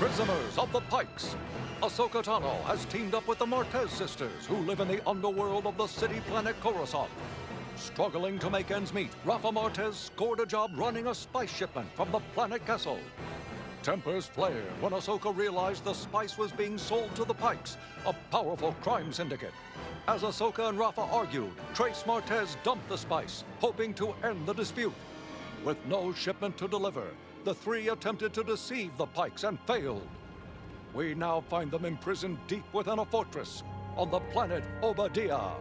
Prisoners of the Pikes. Ahsoka Tano has teamed up with the Martez Sisters, who live in the underworld of the city planet Coruscant. Struggling to make ends meet, Rafa Martez scored a job running a spice shipment from the planet Kessel. Tempers flared when Ahsoka realized the spice was being sold to the Pikes, a powerful crime syndicate. As Ahsoka and Rafa argued, Trace Martez dumped the spice, hoping to end the dispute. With no shipment to deliver, the three attempted to deceive the Pikes and failed. We now find them imprisoned deep within a fortress on the planet Obadiah.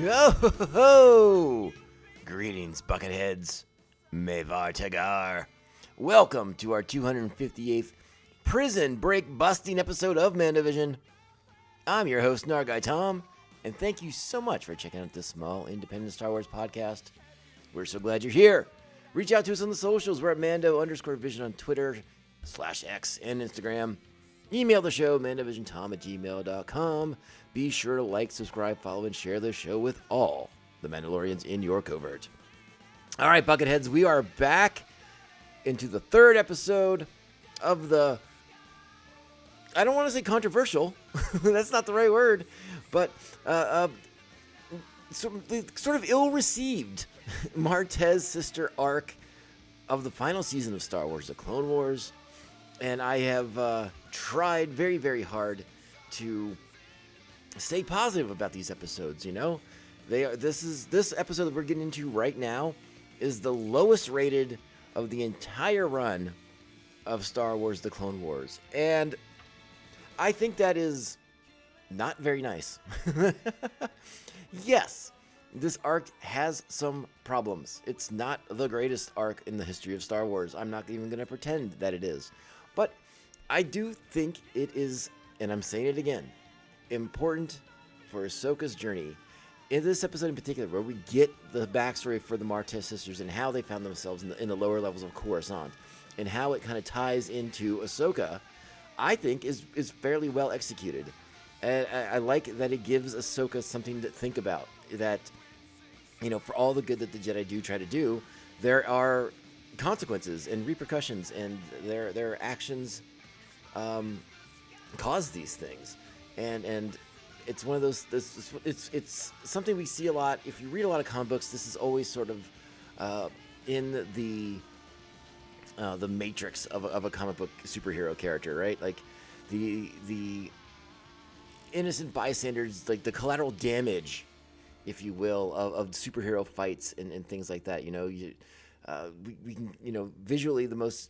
Ho-ho-ho! Greetings, Bucketheads. Mevar Tagar. Welcome to our 258th prison break busting episode of Mandovision. I'm your host, Nargai Tom, and thank you so much for checking out this small, independent Star Wars podcast. We're so glad you're here. Reach out to us on the socials. We're at Mando_Vision on Twitter, /X, and Instagram. Email the show, mandovisiontom@gmail.com. Be sure to like, subscribe, follow, and share the show with all the Mandalorians in your covert. All right, Bucketheads, we are back into the third episode of the, I don't want to say controversial, that's not the right word, but sort of ill-received Martez sister arc of the final season of Star Wars, The Clone Wars. And I have tried very, very hard to stay positive about these episodes. You know, this episode that we're getting into right now is the lowest rated of the entire run of Star Wars: The Clone Wars, and I think that is not very nice. Yes, this arc has some problems. It's not the greatest arc in the history of Star Wars. I'm not even going to pretend that it is. But I do think it is, and I'm saying it again, important for Ahsoka's journey. In this episode in particular, where we get the backstory for the Martez sisters and how they found themselves in the lower levels of Coruscant, and how it kind of ties into Ahsoka, I think is fairly well executed. And I like that it gives Ahsoka something to think about. That, you know, for all the good that the Jedi do try to do, there are consequences and repercussions, and their actions cause these things, and it's one of those. It's something we see a lot. If you read a lot of comic books, this is always sort of in the matrix of a comic book superhero character, right? Like the innocent bystanders, like the collateral damage, if you will, of superhero fights and things like that. You know, we can, you know, visually the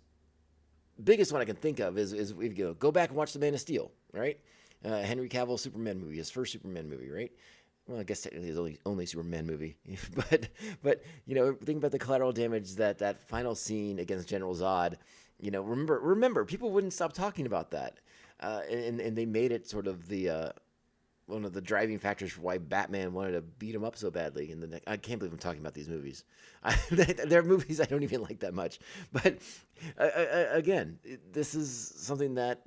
biggest one I can think of is we go back and watch The Man of Steel, right? Henry Cavill's Superman movie, his first Superman movie, right? Well, I guess technically his only Superman movie, but you know, think about the collateral damage that final scene against General Zod. You know, remember, people wouldn't stop talking about that, and they made it sort of the one of the driving factors for why Batman wanted to beat him up so badly. And I can't believe I'm talking about these movies. They're movies I don't even like that much. But again, this is something that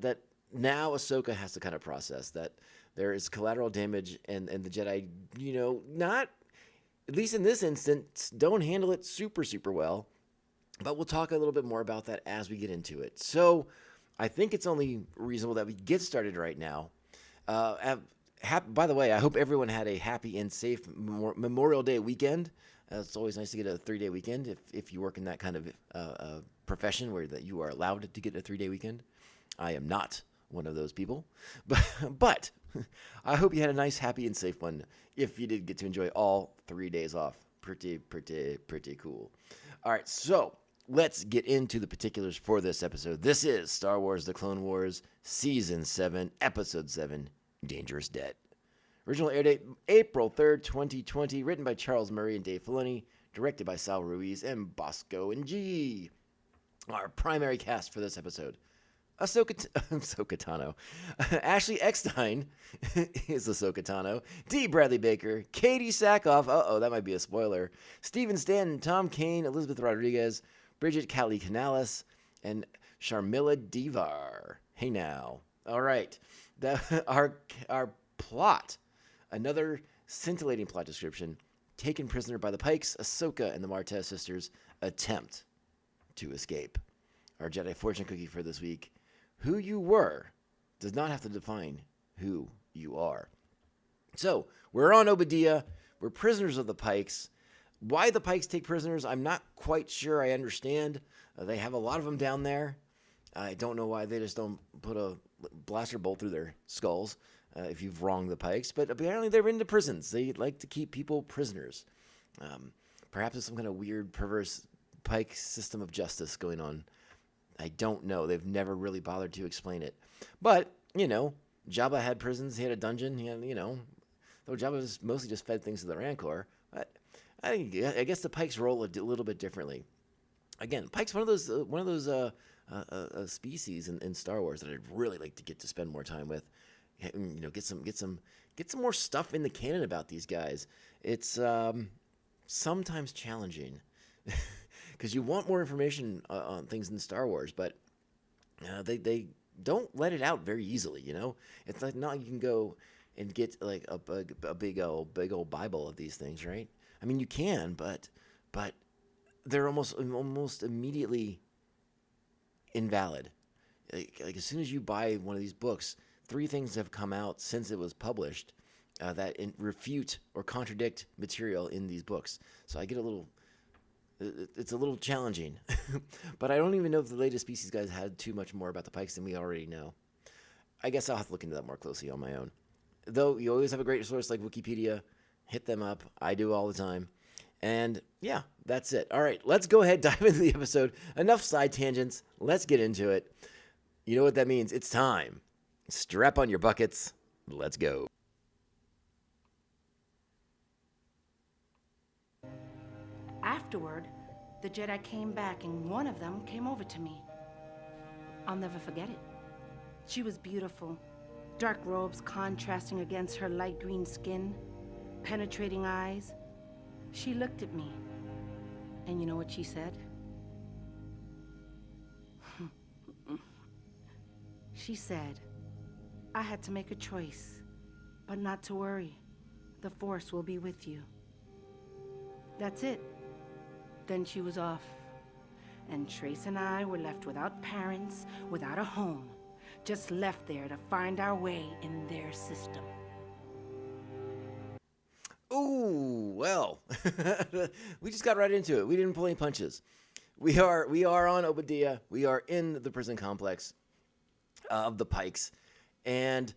now Ahsoka has to kind of process, that there is collateral damage, and the Jedi, you know, not, at least in this instance, don't handle it super, super well. But we'll talk a little bit more about that as we get into it. So I think it's only reasonable that we get started right now. By the way, I hope everyone had a happy and safe Memorial Day weekend. It's always nice to get a 3-day weekend if you work in that kind of profession where that you are allowed to get a 3-day weekend. I am not one of those people, but I hope you had a nice, happy, and safe one if you did get to enjoy all 3 days off. Pretty cool. All right, so let's get into the particulars for this episode. This is Star Wars The Clone Wars, Season 7, Episode 7, Dangerous Debt. Original air date, April 3rd, 2020. Written by Charles Murray and Dave Filoni. Directed by Sal Ruiz and Bosco and G. Our primary cast for this episode. Ahsoka Tano. Ashley Eckstein is Ahsoka Tano. D. Bradley Baker. Katie Sackhoff. That might be a spoiler. Stephen Stanton. Tom Kane. Elizabeth Rodriguez. Bridget Cali Canales. And Sharmila Devar. Hey now. All right. Our plot. Another scintillating plot description. Taken prisoner by the Pikes, Ahsoka and the Martez sisters attempt to escape. Our Jedi fortune cookie for this week. Who you were does not have to define who you are. So, we're on Obadiah. We're prisoners of the Pikes. Why the Pikes take prisoners, I'm not quite sure I understand. They have a lot of them down there. I don't know why they just don't put a blaster bolt through their skulls if you've wronged the Pikes. But apparently they're into prisons. They like to keep people prisoners. Perhaps there's some kind of weird, perverse Pike system of justice going on. I don't know. They've never really bothered to explain it. But, Jabba had prisons. He had a dungeon. He had, though Jabba was mostly just fed things to the Rancor. But I guess the Pikes roll a little bit differently. Again, Pike's one of those species in Star Wars that I'd really like to get to spend more time with. Get some more stuff in the canon about these guys. It's sometimes challenging because you want more information on things in Star Wars, but they don't let it out very easily. It's like not you can go and get like a big old Bible of these things, right? I mean, you can, but they're almost immediately invalid. Like as soon as you buy one of these books, 3 things have come out since it was published that refute or contradict material in these books. So I get it's a little challenging. But I don't even know if the latest Species guys had too much more about the Pikes than we already know. I guess I'll have to look into that more closely on my own. Though you always have a great source like Wikipedia. Hit them up. I do all the time. And yeah, that's it. All right, let's go ahead, dive into the episode. Enough side tangents. Let's get into it. You know what that means? It's time. Strap on your buckets. Let's go. Afterward, the Jedi came back and one of them came over to me. I'll never forget it. She was beautiful. Dark robes contrasting against her light green skin, penetrating eyes. She looked at me. And you know what she said? She said, I had to make a choice, but not to worry. The Force will be with you. That's it. Then she was off. And Trace and I were left without parents, without a home, just left there to find our way in their system. Ooh, well, we just got right into it. We didn't pull any punches. We are on Obadiah. We are in the prison complex of the Pikes. And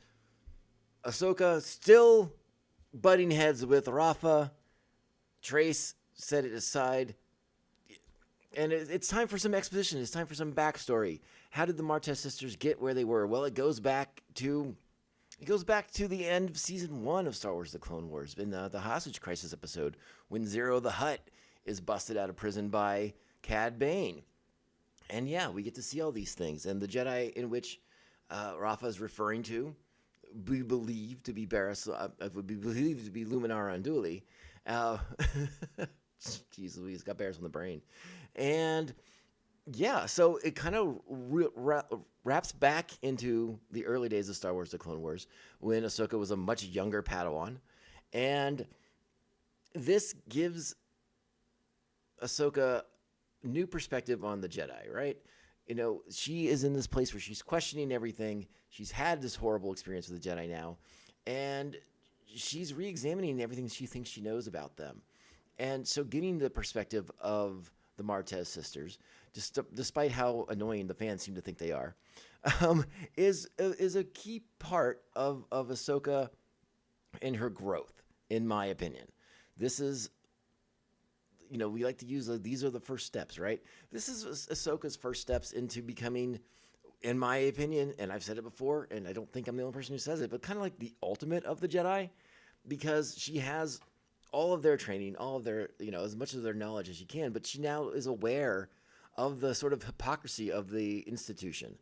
Ahsoka still butting heads with Rafa. Trace set it aside. And it's time for some exposition. It's time for some backstory. How did the Martez sisters get where they were? Well, it goes back to the end of season 1 of Star Wars: The Clone Wars, in the hostage crisis episode, when Zero the Hutt is busted out of prison by Cad Bane. And yeah, we get to see all these things. And the Jedi in which Rafa is referring to, we believe to be Luminara Unduli. Jeez Louise, got Barris on the brain. And yeah, so it kind of wraps back into the early days of Star Wars: The Clone Wars, when Ahsoka was a much younger Padawan. And this gives Ahsoka new perspective on the Jedi, right? she is in this place where she's questioning everything. She's had this horrible experience with the Jedi now, and she's re-examining everything she thinks she knows about them. And so getting the perspective of the Martez sisters, just despite how annoying the fans seem to think they are, is a key part of Ahsoka and her growth, in my opinion. This is, we like to use these are the first steps, right? This is Ahsoka's first steps into becoming, in my opinion, and I've said it before, and I don't think I'm the only person who says it, but kind of like the ultimate of the Jedi, because she has all of their training, all of their, as much of their knowledge as she can, but she now is aware of the sort of hypocrisy of the institution.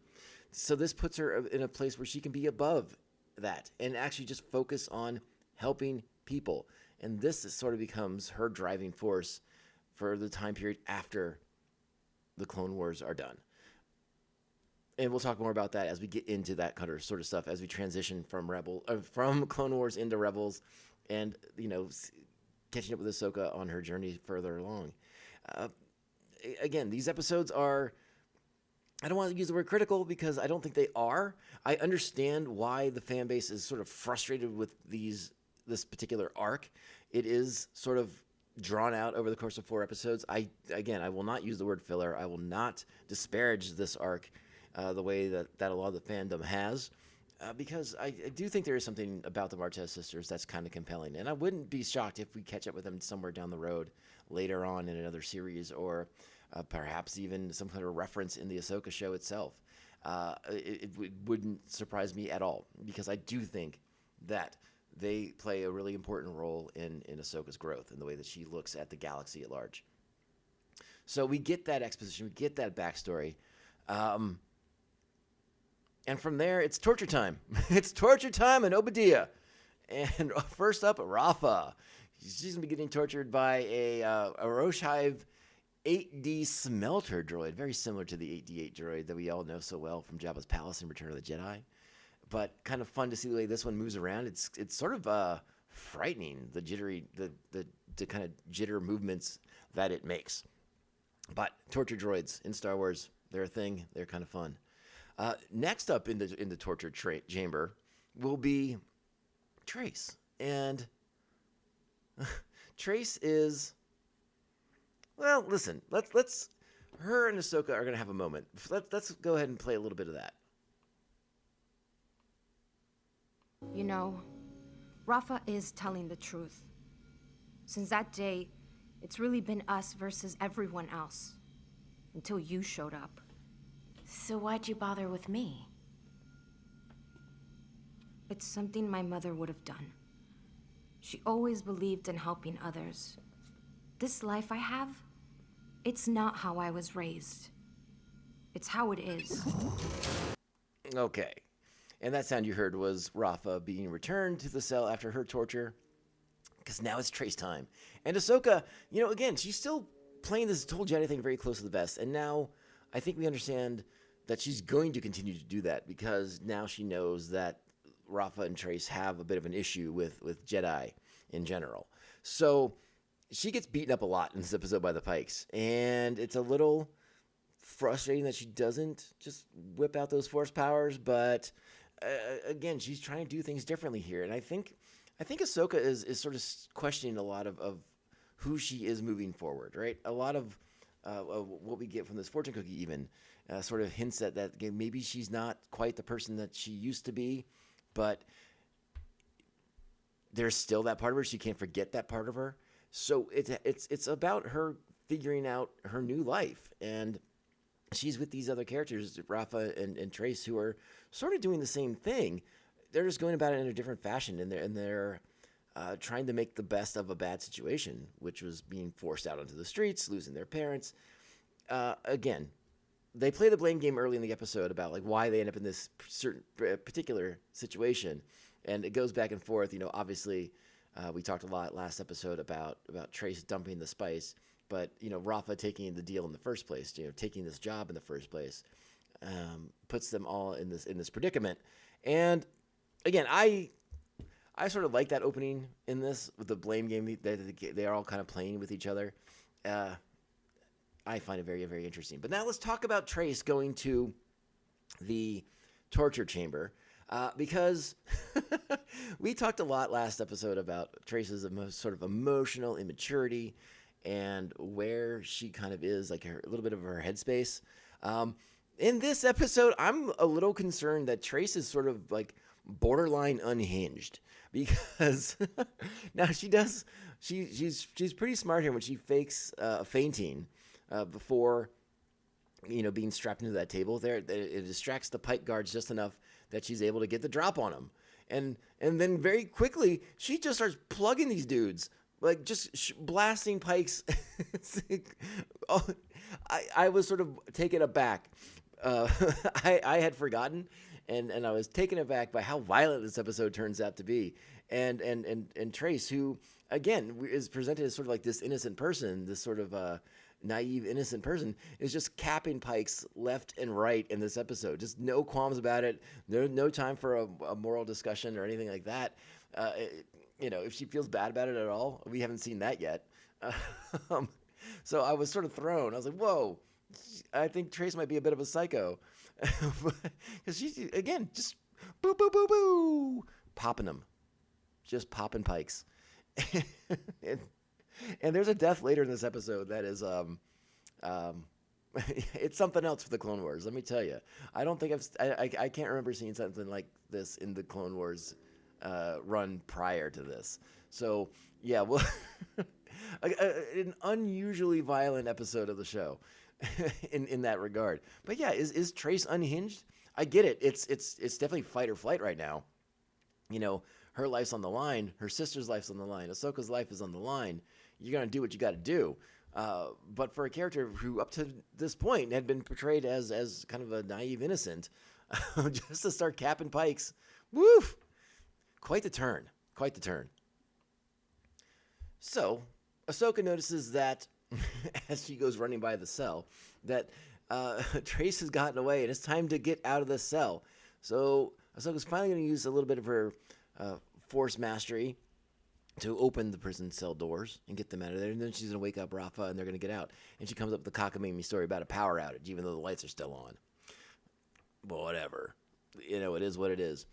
So this puts her in a place where she can be above that and actually just focus on helping people. And this sort of becomes her driving force for the time period after the Clone Wars are done. And we'll talk more about that as we get into that kind of sort of stuff, as we transition from Clone Wars into Rebels, and catching up with Ahsoka on her journey further along. Again, these episodes are, I don't want to use the word critical because I don't think they are. I understand why the fan base is sort of frustrated with this particular arc. It is sort of drawn out over the course of 4 episodes. I will not use the word filler. I will not disparage this arc the way that a lot of the fandom has, because I do think there is something about the Martez sisters that's kind of compelling. And I wouldn't be shocked if we catch up with them somewhere down the road later on in another series, or perhaps even some kind of reference in the Ahsoka show itself. It wouldn't surprise me at all, because I do think that they play a really important role in Ahsoka's growth and the way that she looks at the galaxy at large. So we get that exposition, we get that backstory. And from there, it's torture time. It's torture time in Obadiah. And first up, Rafa. She's going to be getting tortured by a Roche Hive 8D smelter droid, very similar to the 8D8 droid that we all know so well from Jabba's palace in Return of the Jedi. But kind of fun to see the way this one moves around. It's sort of frightening, the kind of jitter movements that it makes. But torture droids in Star Wars, they're a thing. They're kind of fun. Next up in the torture chamber will be Trace. And Trace is, well, listen, let's her and Ahsoka are going to have a moment. Let's go ahead and play a little bit of that. Rafa is telling the truth. Since that day, it's really been us versus everyone else. Until you showed up. So why'd you bother with me? It's something my mother would have done. She always believed in helping others. This life I have, it's not how I was raised. It's how it is. Okay. And that sound you heard was Rafa being returned to the cell after her torture, because now it's Trace time. And Ahsoka, again, she's still playing this whole Jedi thing very close to the vest. And now I think we understand that she's going to continue to do that, because now she knows that Rafa and Trace have a bit of an issue with Jedi in general. So she gets beaten up a lot in this episode by the Pikes. And it's a little frustrating that she doesn't just whip out those Force powers, but again, she's trying to do things differently here. And I think Ahsoka is sort of questioning a lot of who she is moving forward, right? A lot of what we get from this fortune cookie even sort of hints at that maybe she's not quite the person that she used to be, but there's still that part of her. She can't forget that part of her. So it's about her figuring out her new life, and she's with these other characters, Rafa and Trace, who are sort of doing the same thing. They're just going about it in a different fashion, and they're trying to make the best of a bad situation, which was being forced out onto the streets, losing their parents. Again, they play the blame game early in the episode about like why they end up in this certain particular situation, and it goes back and forth. Obviously, we talked a lot last episode about Trace dumping the spice, but Rafa taking the deal in the first place, taking this job in the first place, puts them all in this predicament. And again, I sort of like that opening in this with the blame game. They are all kind of playing with each other. I find it very, very interesting. But now let's talk about Trace going to the torture chamber, because we talked a lot last episode about Trace's sort of emotional immaturity and where she kind of is, like a little bit of her headspace. In this episode, I'm a little concerned that Trace is sort of like borderline unhinged, because now she's pretty smart here when she fakes fainting before being strapped into that table. There, it distracts the pike guards just enough that she's able to get the drop on him, and then very quickly she just starts plugging these dudes, like just blasting pikes. I was sort of taken aback. I had forgotten, and I was taken aback by how violent this episode turns out to be. And Trace, who again is presented as sort of like this innocent person, this sort of naive innocent person, is just capping pikes left and right in this episode. Just no qualms about it. No time for a moral discussion or anything like that. If she feels bad about it at all, we haven't seen that yet. So I was sort of thrown. I was like, whoa. I think Trace might be a bit of a psycho, because she's, again, just boo, boo, boo, boo, popping them, just popping pikes. and there's a death later in this episode that is, it's something else for the Clone Wars. Let me tell you, I don't think I can't remember seeing something like this in the Clone Wars run prior to this. So yeah, well, an unusually violent episode of the show. in that regard. But yeah, is Trace unhinged? I get it. It's definitely fight or flight right now. Her life's on the line. Her sister's life's on the line. Ahsoka's life is on the line. You're going to do what you got to do. But for a character who up to this point had been portrayed as kind of a naive innocent, just to start capping pikes, woof! Quite the turn. Quite the turn. So, Ahsoka notices that as she goes running by the cell, that Trace has gotten away, and it's time to get out of the cell. So Ahsoka's finally going to use a little bit of her Force mastery to open the prison cell doors and get them out of there. And then she's going to wake up Rafa, and they're going to get out. And she comes up with the cockamamie story about a power outage, even though the lights are still on. But whatever. It is what it is.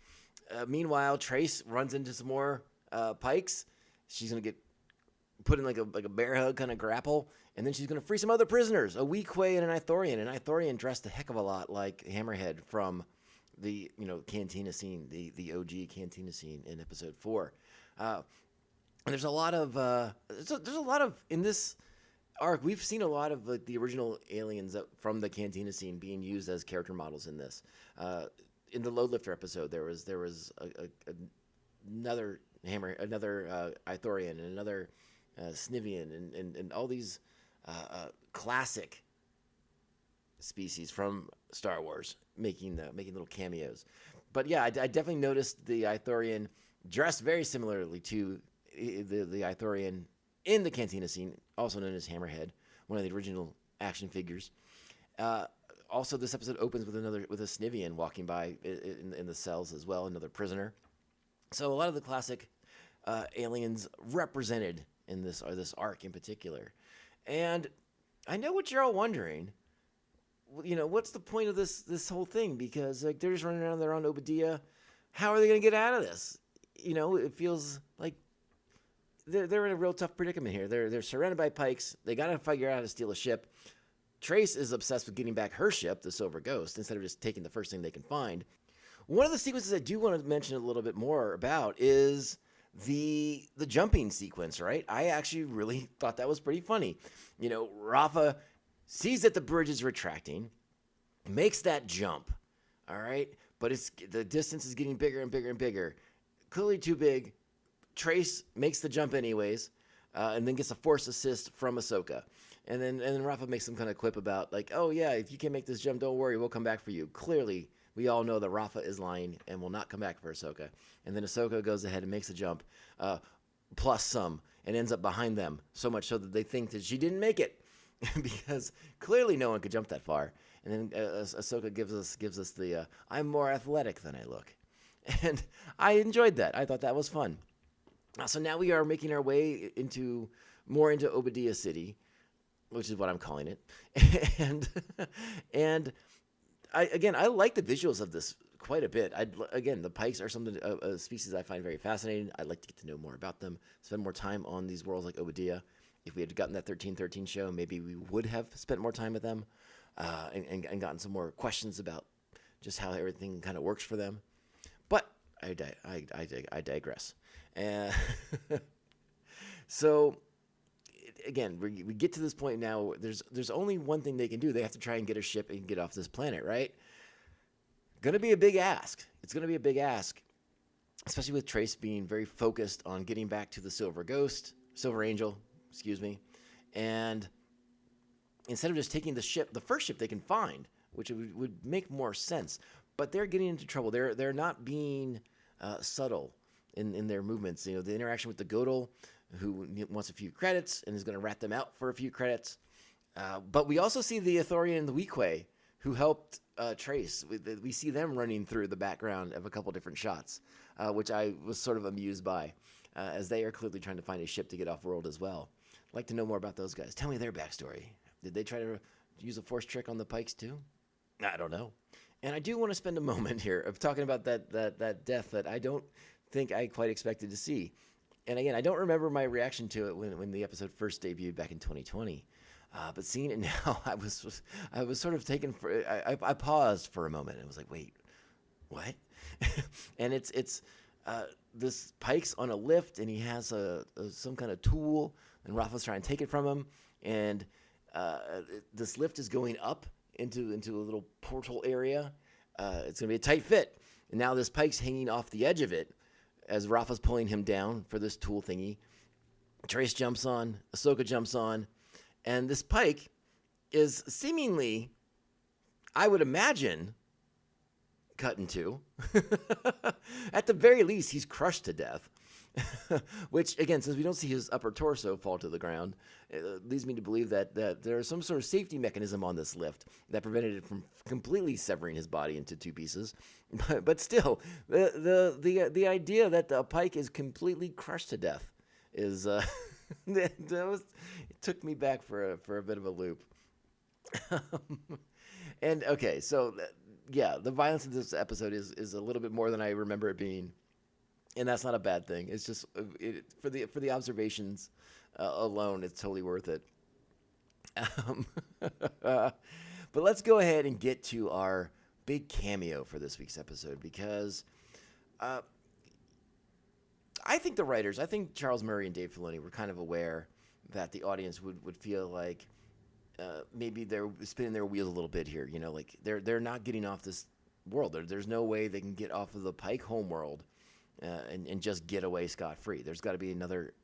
Meanwhile, Trace runs into some more pikes. She's going to get put in like a bear hug kind of grapple, and then she's going to free some other prisoners, a Weequay and an Ithorian. An Ithorian dressed a heck of a lot like Hammerhead from the cantina scene, the OG cantina scene in episode 4. And there's a lot of in this arc. We've seen a lot of the original aliens from the cantina scene being used as character models in this. In the Loadlifter episode, there was another Ithorian and another Snivian and all these classic species from Star Wars making little cameos. But yeah, I definitely noticed the Ithorian dressed very similarly to the Ithorian in the cantina scene, also known as Hammerhead, one of the original action figures. Also, this episode opens with a Snivian walking by in the cells as well, another prisoner. So a lot of the classic aliens represented in this arc in particular. And I know what you're all wondering. What's the point of this whole thing? Because they're just running around there on Obadiah. How are they going to get out of this? It feels like they're in a real tough predicament here. They're surrounded by pikes. They got to figure out how to steal a ship. Trace is obsessed with getting back her ship, the Silver Ghost, instead of just taking the first thing they can find. One of the sequences I do want to mention a little bit more about is the jumping sequence, right? I actually really thought that was pretty funny. Rafa sees that the bridge is retracting, makes that jump, all right? But the distance is getting bigger and bigger and bigger. Clearly too big. Trace makes the jump anyways, and then gets a force assist from Ahsoka. And then Rafa makes some kind of quip about like, oh yeah, if you can't make this jump, don't worry, we'll come back for you. Clearly, we all know that Rafa is lying and will not come back for Ahsoka. And then Ahsoka goes ahead and makes a jump, plus some, and ends up behind them, so much so that they think that she didn't make it, because clearly no one could jump that far. And then Ahsoka gives us the I'm more athletic than I look. And I enjoyed that. I thought that was fun. So now we are making our way into Obadiah City. which is what I'm calling it. And and I like the visuals of this quite a bit. Again, the pikes are something a species I find very fascinating. I'd like to get to know more about them, spend more time on these worlds like Obadiah. If we had gotten that 1313 show, maybe we would have spent more time with them, and gotten some more questions about just how everything kind of works for them. But I digress. And so again, we get to this point now. There's only one thing they can do. They have to try and get a ship and get off this planet, right? Gonna be a big ask. It's gonna be a big ask, especially with Trace being very focused on getting back to the Silver Angel, excuse me, and instead of just taking the first ship they can find, which would make more sense, but they're getting into trouble. They're not being subtle in their movements. You know, the interaction with the Godel, who wants a few credits and is going to rat them out for a few credits. But we also see the Ithorian and the Weequay, who helped Trace. We see them running through the background of a couple different shots, which I was sort of amused by, as they are clearly trying to find a ship to get off world as well. I'd like to know more about those guys. Tell me their backstory. Did they try to use a force trick on the Pikes too? I don't know. And I do want to spend a moment here of talking about that death that I don't think I quite expected to see. And again, I don't remember my reaction to it when the episode first debuted back in 2020. But seeing it now, I was sort of taken for. I paused for a moment and was like, wait, what? And it's this Pike's on a lift, and he has some kind of tool, and Rafa's trying to take it from him, and this lift is going up into a little portal area. It's gonna be a tight fit, and now this Pike's hanging off the edge of it as Rafa's pulling him down for this tool thingy. Trace jumps on, Ahsoka jumps on, and this Pike is seemingly, I would imagine, cut in two. At the very least, he's crushed to death. Which, again, since we don't see his upper torso fall to the ground, it leads me to believe that there is some sort of safety mechanism on this lift that prevented it from completely severing his body into two pieces. But still, the idea that the Pike is completely crushed to death is it took me back for a bit of a loop. And okay, so yeah, the violence in this episode is a little bit more than I remember it being. And that's not a bad thing. It's just for the observations alone, it's totally worth it. But let's go ahead and get to our big cameo for this week's episode, because I think the writers, I think Charles Murray and Dave Filoni were kind of aware that the audience would feel like maybe they're spinning their wheels a little bit here. You know, like they're not getting off this world. There's no way they can get off of the Pike homeworld. And just get away scot-free. There's got to be another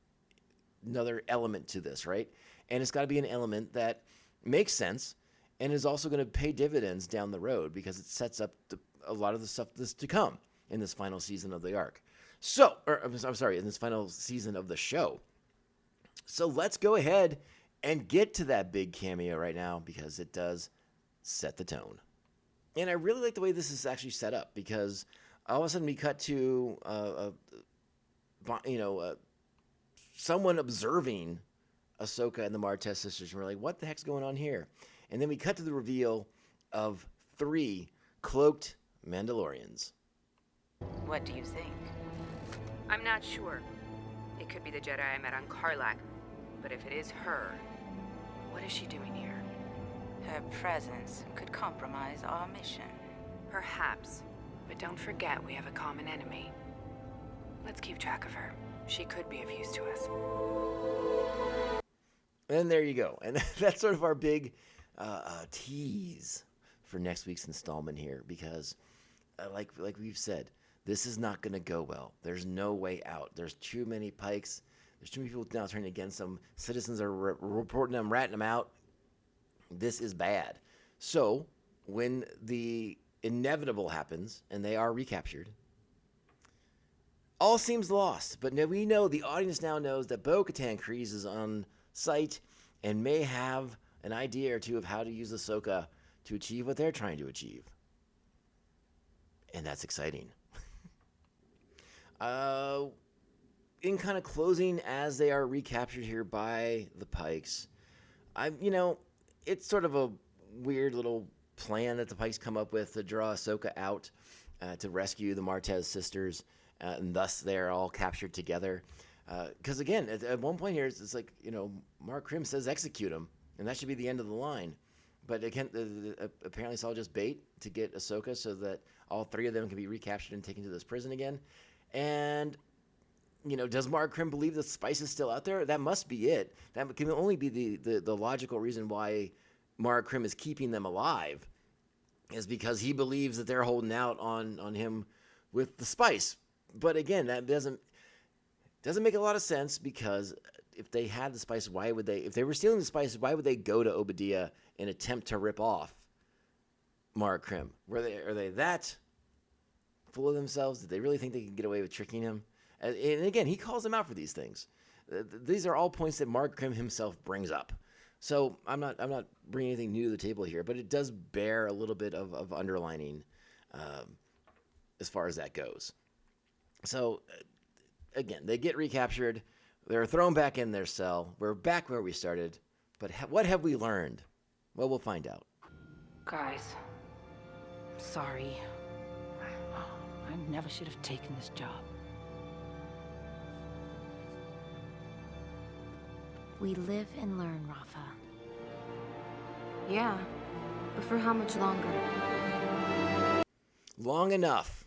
element to this, right? And it's got to be an element that makes sense and is also going to pay dividends down the road, because it sets up a lot of the stuff that's to come in this final season of the arc. So, I'm sorry, in this final season of the show. So let's go ahead and get to that big cameo right now, because it does set the tone. And I really like the way this is actually set up, because all of a sudden we cut to, someone observing Ahsoka and the Martez sisters, and we're like, what the heck's going on here? And then we cut to the reveal of 3 cloaked Mandalorians. What do you think? I'm not sure. It could be the Jedi I met on Karlak, but if it is her, what is she doing here? Her presence could compromise our mission. Perhaps. But don't forget, we have a common enemy. Let's keep track of her. She could be of use to us. And there you go. And that's sort of our big tease for next week's installment here, because like we've said, this is not going to go well. There's no way out. There's too many Pikes. There's too many people now turning against them. Citizens are reporting them, ratting them out. This is bad. So when the inevitable happens and they are recaptured, all seems lost. But now we know, the audience now knows, that Bo-Katan Kryze is on site and may have an idea or two of how to use Ahsoka to achieve what they're trying to achieve. And that's exciting. In kind of closing, as they are recaptured here by the Pikes, It's sort of a weird little plan that the Pikes come up with to draw Ahsoka out to rescue the Martez sisters, and thus they're all captured together. Because again, at one point here, it's like, Mark Krim says execute him, and that should be the end of the line. But again, apparently it's all just bait to get Ahsoka so that all three of them can be recaptured and taken to this prison again. And, does Mark Krim believe the spice is still out there? That must be it. That can only be the logical reason why Mark Krim is keeping them alive, is because he believes that they're holding out on him with the spice. But again, that doesn't make a lot of sense, because if they had the spice, if they were stealing the spice, why would they go to Obadiah and attempt to rip off Mark Krim? Are they that full of themselves? Did they really think they could get away with tricking him? And again, he calls them out for these things. These are all points that Mark Krim himself brings up. So I'm not bringing anything new to the table here, but it does bear a little bit of underlining as far as that goes. So again, they get recaptured. They're thrown back in their cell. We're back where we started. But what have we learned? Well, we'll find out. Guys, sorry. I never should have taken this job. We live and learn, Rafa. Yeah, but for how much longer? Long enough.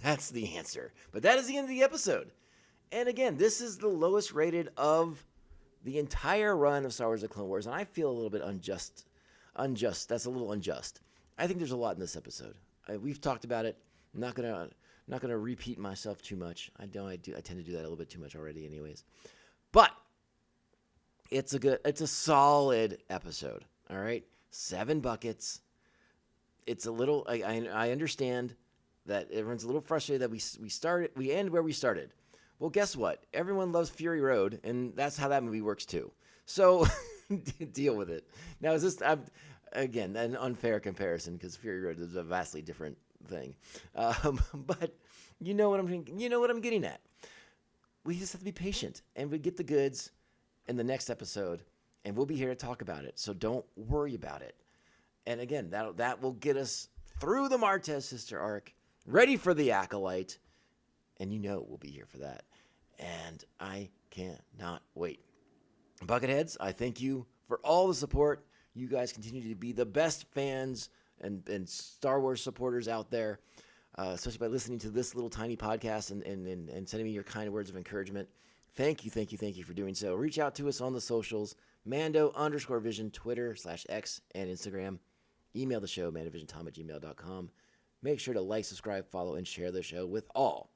That's the answer. But that is the end of the episode. And again, this is the lowest rated of the entire run of Star Wars: The Clone Wars, and I feel a little bit unjust. That's a little unjust. I think there's a lot in this episode. We've talked about it. I'm not gonna repeat myself too much. I tend to do that a little bit too much already, anyways. But it's a solid episode. All right, 7 buckets. It's a little. I understand that everyone's a little frustrated that we end where we started. Well, guess what? Everyone loves Fury Road, and that's how that movie works too. So deal with it. Now, is this again an unfair comparison, because Fury Road is a vastly different thing, but you know what I'm getting at. We just have to be patient, and we get the goods in the next episode, and we'll be here to talk about it. So don't worry about it. And again, that will get us through the Martez sister arc, ready for the Acolyte, and we'll be here for that. And I cannot wait. Bucketheads, I thank you for all the support. You guys continue to be the best fans and Star Wars supporters out there, especially by listening to this little tiny podcast and sending me your kind words of encouragement. Thank you for doing so. Reach out to us on the socials, Mando_Vision, Twitter/X and Instagram. Email the show, mandovisiontom@gmail.com. Make sure to like, subscribe, follow, and share the show with all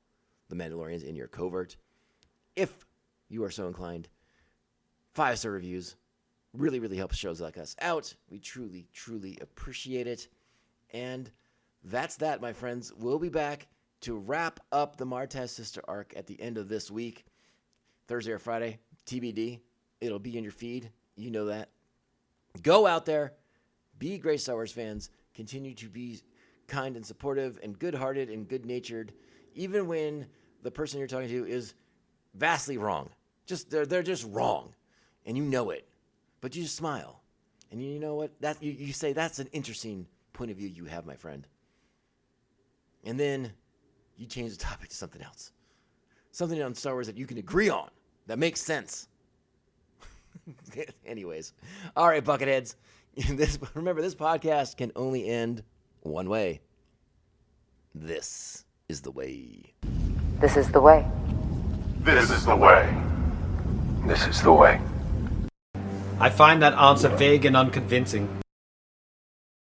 the Mandalorians in your covert. If you are so inclined, 5-star reviews really, really helps shows like us out. We truly, truly appreciate it. And that's that, my friends. We'll be back to wrap up the Martez sister arc at the end of this week. Thursday or Friday, TBD. It'll be in your feed. You know that. Go out there. Be great Star Wars fans. Continue to be kind and supportive and good-hearted and good-natured, even when the person you're talking to is vastly wrong. They're just wrong, and you know it. But you just smile, and you know what? You say, that's an interesting point of view you have, my friend. And then you change the topic to something else. Something on Star Wars that you can agree on, that makes sense. Anyways. All right, Bucketheads. Remember, this podcast can only end one way. This is the way. This is the way. This is the way. This is the way. I find that answer vague and unconvincing.